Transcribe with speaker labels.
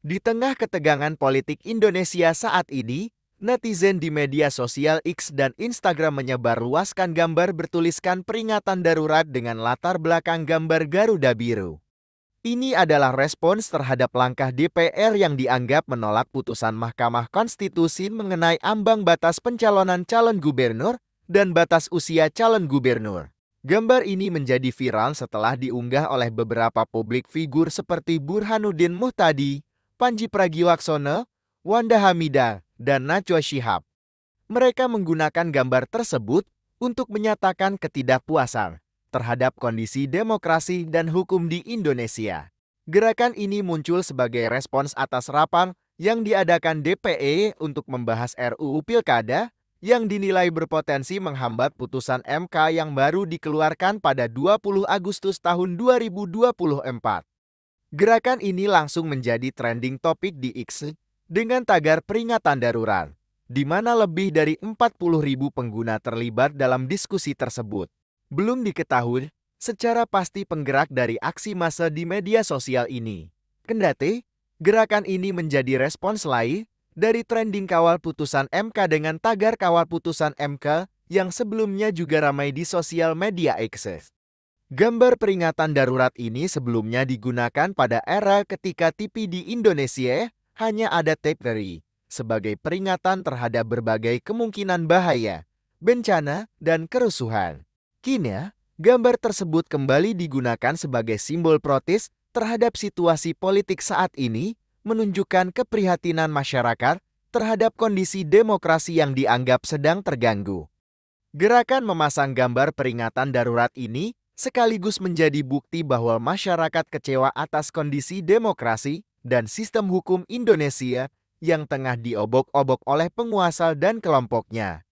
Speaker 1: Di tengah ketegangan politik Indonesia saat ini, netizen di media sosial X dan Instagram menyebarluaskan gambar bertuliskan peringatan darurat dengan latar belakang gambar Garuda Biru. Ini adalah respons terhadap langkah DPR yang dianggap menolak putusan Mahkamah Konstitusi mengenai ambang batas pencalonan calon gubernur dan batas usia calon gubernur. Gambar ini menjadi viral setelah diunggah oleh beberapa publik figur seperti Burhanuddin Muhtadi, Pandji Pragiwaksono, Wanda Hamida, dan Najwa Shihab. Mereka menggunakan gambar tersebut untuk menyatakan ketidakpuasan terhadap kondisi demokrasi dan hukum di Indonesia. Gerakan ini muncul sebagai respons atas rapang yang diadakan DPE untuk membahas RUU Pilkada yang dinilai berpotensi menghambat putusan MK yang baru dikeluarkan pada 20 Agustus tahun 2024. Gerakan ini langsung menjadi trending topik di X dengan tagar peringatan darurat, di mana lebih dari 40.000 pengguna terlibat dalam diskusi tersebut. Belum diketahui secara pasti penggerak dari aksi massa di media sosial ini. Kendati, gerakan ini menjadi respons lain dari trending kawal putusan MK dengan tagar kawal putusan MK yang sebelumnya juga ramai di sosial media X. Gambar peringatan darurat ini sebelumnya digunakan pada era ketika TV di Indonesia hanya ada TVRI sebagai peringatan terhadap berbagai kemungkinan bahaya, bencana, dan kerusuhan. Kini, gambar tersebut kembali digunakan sebagai simbol protes terhadap situasi politik saat ini, menunjukkan keprihatinan masyarakat terhadap kondisi demokrasi yang dianggap sedang terganggu. Gerakan memasang gambar peringatan darurat ini sekaligus menjadi bukti bahwa masyarakat kecewa atas kondisi demokrasi dan sistem hukum Indonesia yang tengah diobok-obok oleh penguasa dan kelompoknya.